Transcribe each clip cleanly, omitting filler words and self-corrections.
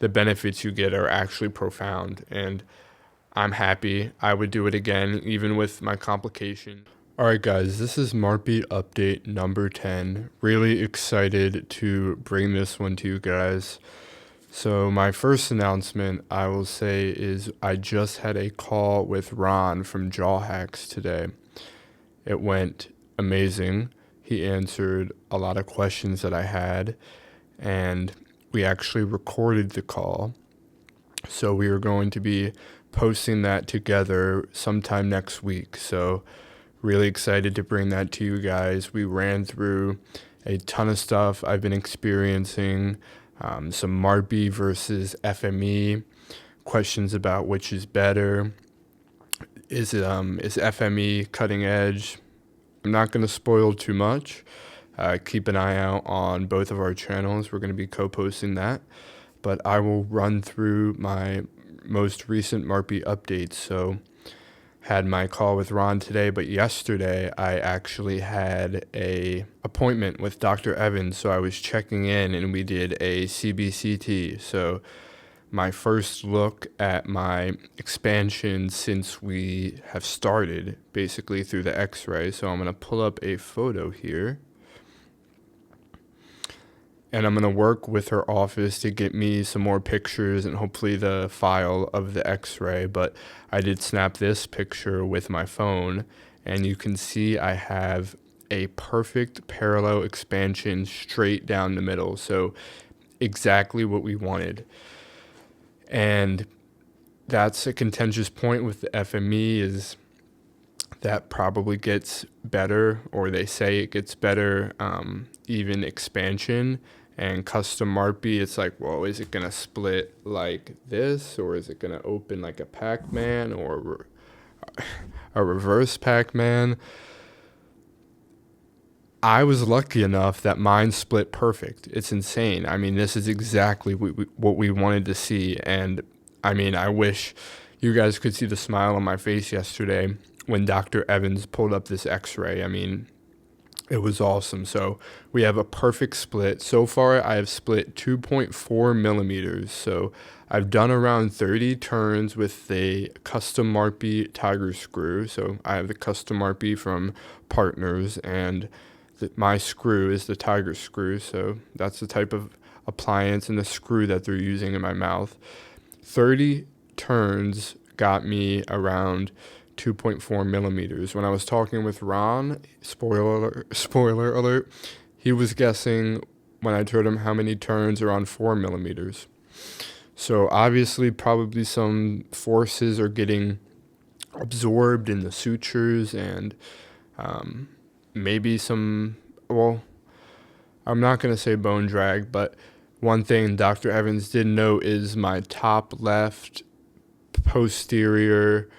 the benefits you get are actually profound, and I'm happy. I would do it again, even with my complication. Alright guys, this is MARPY update number 10. Really excited to bring this one to you guys. So my first announcement I will say is I just had a call with Ron from Jaw Hacks today. It went amazing. He answered a lot of questions that I had, and we actually recorded the call. So we are going to be posting that together sometime next week. So really excited to bring that to you guys. We ran through a ton of stuff I've been experiencing, some MARPY versus FME, questions about which is better. Is FME cutting edge? I'm not going to spoil too much. Keep an eye out on both of our channels. We're going to be co-posting that. But I will run through my most recent MARPY updates. So had my call with Ron today, but yesterday I actually had a appointment with Dr. Evans. So I was checking in and we did a CBCT. So my first look at my expansion since we have started, basically through the x-ray. So I'm going to pull up a photo here. And I'm going to work with her office to get me some more pictures and hopefully the file of the x-ray. But I did snap this picture with my phone, and you can see I have a perfect parallel expansion straight down the middle. So exactly what we wanted. And that's a contentious point with the FME, is that probably gets better, or they say it gets better, even expansion. And custom MARPY, it's like, well, is it going to split like this, or is it going to open like a Pac-Man or a reverse Pac-Man? I was lucky enough that mine split perfect. It's insane. I mean, this is exactly what we wanted to see. And I mean, I wish you guys could see the smile on my face yesterday when Dr. Evans pulled up this x-ray. I mean, it was awesome. So we have a perfect split. So far, I have split 2.4 millimeters. So I've done around 30 turns with the custom MARPY tiger screw. So I have the custom MARPY from Partners, and my screw is the tiger screw. So that's the type of appliance and the screw that they're using in my mouth. 30 turns got me around 2.4 millimeters. When I was talking with Ron, spoiler alert, he was guessing when I told him how many turns are on 4 millimeters. So obviously probably some forces are getting absorbed in the sutures, and maybe some, well, I'm not going to say bone drag, but one thing Dr. Evans did note is my top left posterior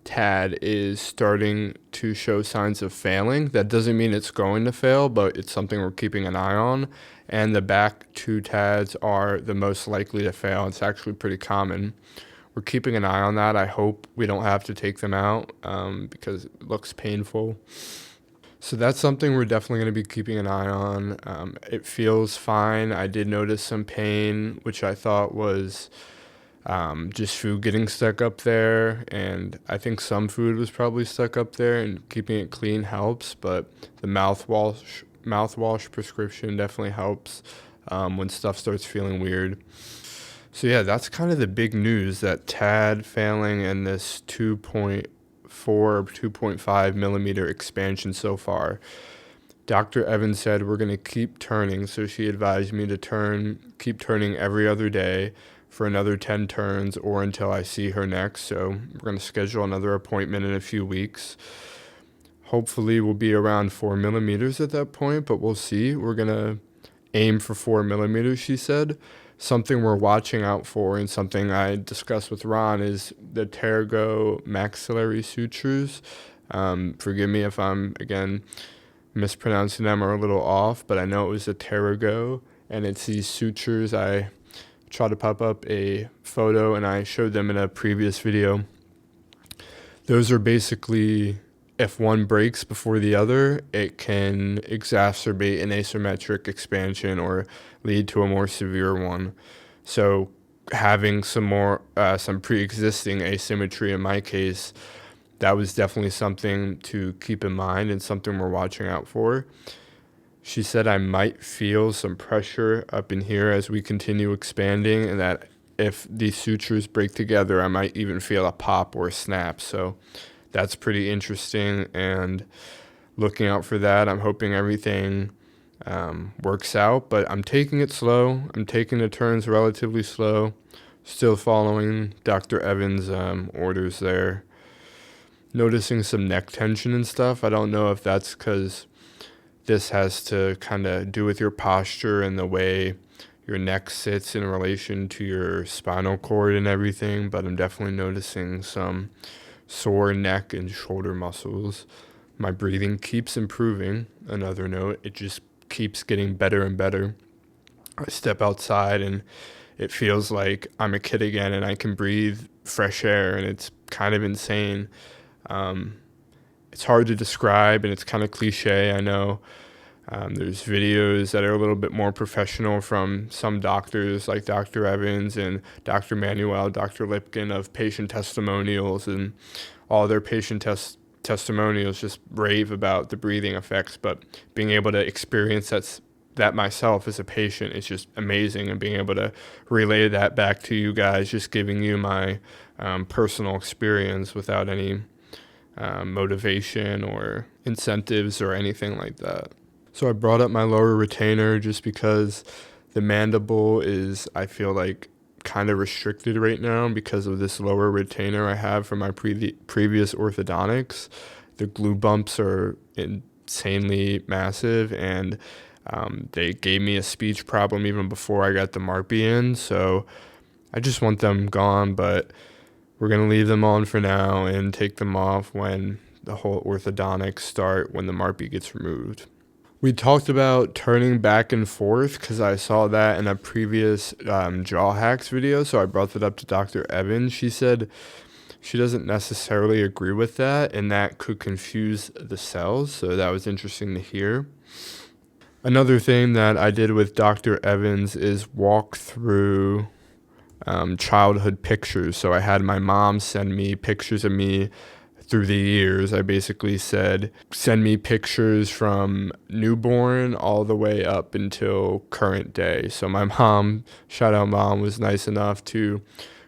TAD is starting to show signs of failing. That doesn't mean it's going to fail, but it's something we're keeping an eye on. And the back two TADs are the most likely to fail. It's actually pretty common. We're keeping an eye on that. I hope we don't have to take them out because it looks painful. So that's something we're definitely going to be keeping an eye on. It feels fine. I did notice some pain, which I thought was just food getting stuck up there, and I think some food was probably stuck up there, and keeping it clean helps, but the mouthwash prescription definitely helps when stuff starts feeling weird. So yeah, that's kind of the big news, that TAD failing and this 2.4 or 2.5 millimeter expansion so far. Dr. Evans said we're going to keep turning, so she advised me to keep turning every other day for another 10 turns or until I see her next. So we're going to schedule another appointment in a few weeks. Hopefully we'll be around 4 millimeters at that point, but we'll see. We're going to aim for 4 millimeters, she said. Something we're watching out for, and something I discussed with Ron, is the pterygomaxillary sutures. Forgive me if I'm, again, mispronouncing them or a little off, but I know it was a pterygo, and it's these sutures. I tried to pop up a photo, and I showed them in a previous video. Those are basically, if one breaks before the other, it can exacerbate an asymmetric expansion or lead to a more severe one. So having some pre-existing asymmetry in my case, that was definitely something to keep in mind and something we're watching out for. She said I might feel some pressure up in here as we continue expanding, and that if these sutures break together, I might even feel a pop or a snap. So that's pretty interesting, and looking out for that. I'm hoping everything works out, but I'm taking it slow. I'm taking the turns relatively slow, still following Dr. Evans' orders there. Noticing some neck tension and stuff. I don't know if that's because this has to kind of do with your posture and the way your neck sits in relation to your spinal cord and everything, but I'm definitely noticing some sore neck and shoulder muscles. My breathing keeps improving. Another note, it just keeps getting better and better. I step outside and it feels like I'm a kid again and I can breathe fresh air, and it's kind of insane. It's hard to describe and it's kind of cliche, I know. There's videos that are a little bit more professional from some doctors like Dr. Evans and Dr. Manuel, Dr. Lipkin, of patient testimonials, and all their patient testimonials just rave about the breathing effects. But being able to experience that myself as a patient is just amazing, and being able to relay that back to you guys, just giving you my personal experience without any motivation or incentives or anything like that. So I brought up my lower retainer just because the mandible is, I feel like, kind of restricted right now because of this lower retainer I have from my previous orthodontics. The glue bumps are insanely massive, and they gave me a speech problem even before I got the MARPY in. So I just want them gone, but we're going to leave them on for now and take them off when the whole orthodontics start, when the MARPY gets removed. We talked about turning back and forth because I saw that in a previous jaw hacks video, so I brought that up to Dr. Evans. She said she doesn't necessarily agree with that, and that could confuse the cells, so that was interesting to hear. Another thing that I did with Dr. Evans is walk through childhood pictures. So I had my mom send me pictures of me through the years. I basically said, send me pictures from newborn all the way up until current day. So my mom, shout out mom, was nice enough to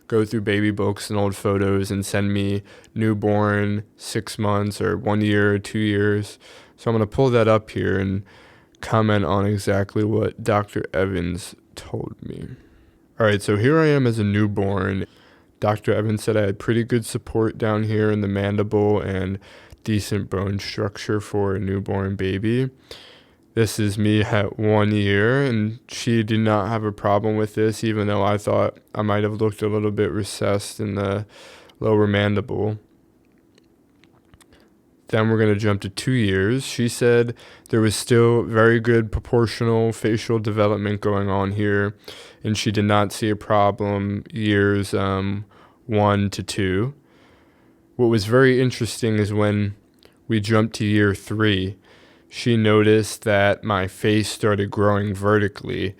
go through baby books and old photos and send me newborn, 6 months or 1 year or 2 years. So I'm going to pull that up here and comment on exactly what Dr. Evans told me. All right, so here I am as a newborn. Dr. Evans said I had pretty good support down here in the mandible and decent bone structure for a newborn baby. This is me at 1 year, and she did not have a problem with this, even though I thought I might have looked a little bit recessed in the lower mandible. Then we're going to jump to 2 years. She said there was still very good proportional facial development going on here, and she did not see a problem years 1 to 2. What was very interesting is when we jumped to year 3, she noticed that my face started growing vertically,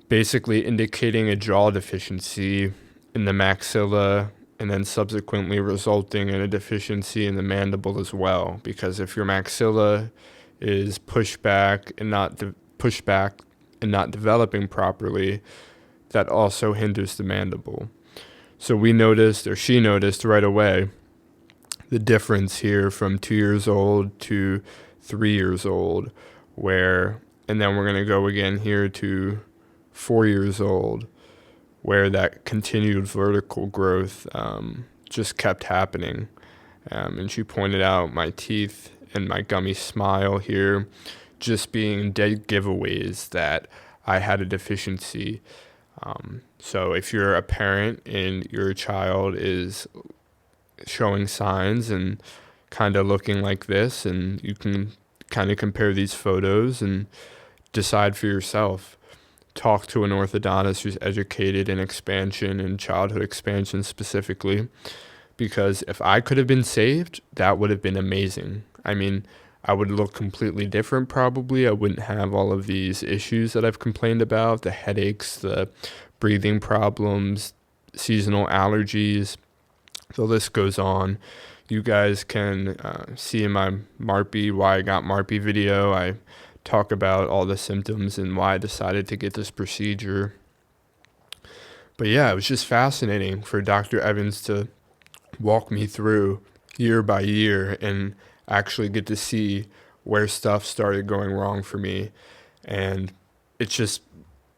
basically indicating a jaw deficiency in the maxilla, and then subsequently resulting in a deficiency in the mandible as well. Because if your maxilla is pushed back and not developing properly, that also hinders the mandible. So we noticed, or she noticed right away, the difference here from 2 years old to 3 years old, and then we're going to go again here to 4 years old, where that continued vertical growth just kept happening. And she pointed out my teeth and my gummy smile here just being dead giveaways that I had a deficiency. So if you're a parent and your child is showing signs and kind of looking like this, and you can kind of compare these photos and decide for yourself. Talk to an orthodontist who's educated in expansion and childhood expansion specifically, because if I could have been saved, that would have been amazing. I mean, I would look completely different probably. I wouldn't have all of these issues that I've complained about, the headaches, the breathing problems, seasonal allergies. The list goes on. You guys can see in my MARPY, why I got MARPY video, I talk about all the symptoms and why I decided to get this procedure. But yeah, it was just fascinating for Dr. Evans to walk me through year by year and actually get to see where stuff started going wrong for me. And it's just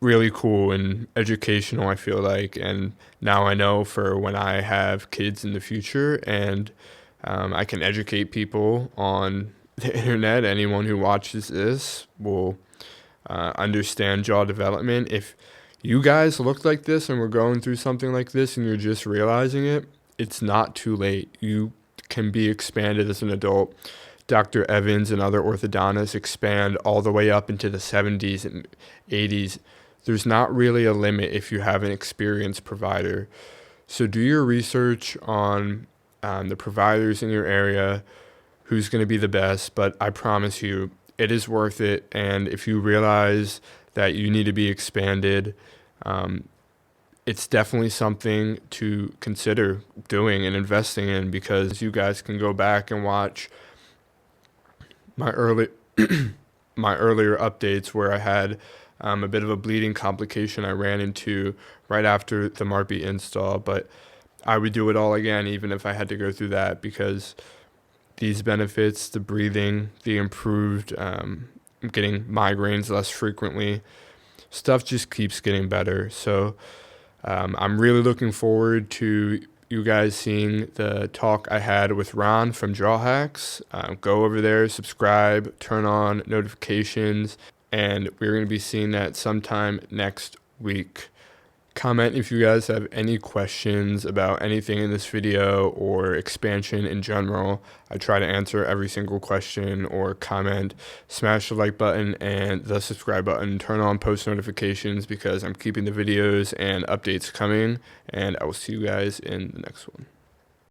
really cool and educational, I feel like. And now I know for when I have kids in the future, and I can educate people on the internet. Anyone who watches this will understand jaw development. If you guys look like this and we're going through something like this and you're just realizing it, it's not too late. You can be expanded as an adult. Dr. Evans and other orthodontists expand all the way up into the 70s and 80s. There's not really a limit if you have an experienced provider. So do your research on the providers in your area, who's going to be the best, but I promise you, it is worth it. And if you realize that you need to be expanded, it's definitely something to consider doing and investing in, because you guys can go back and watch my earlier updates where I had a bit of a bleeding complication I ran into right after the MARPY install, but I would do it all again even if I had to go through that, because these benefits, the breathing, the improved getting migraines less frequently, stuff just keeps getting better. So I'm really looking forward to you guys seeing the talk I had with Ron from Jaw Hacks. Go over there, subscribe, turn on notifications, and we're going to be seeing that sometime next week. Comment if you guys have any questions about anything in this video or expansion in general. I try to answer every single question or comment. Smash the like button and the subscribe button. Turn on post notifications, because I'm keeping the videos and updates coming, and I will see you guys in the next one.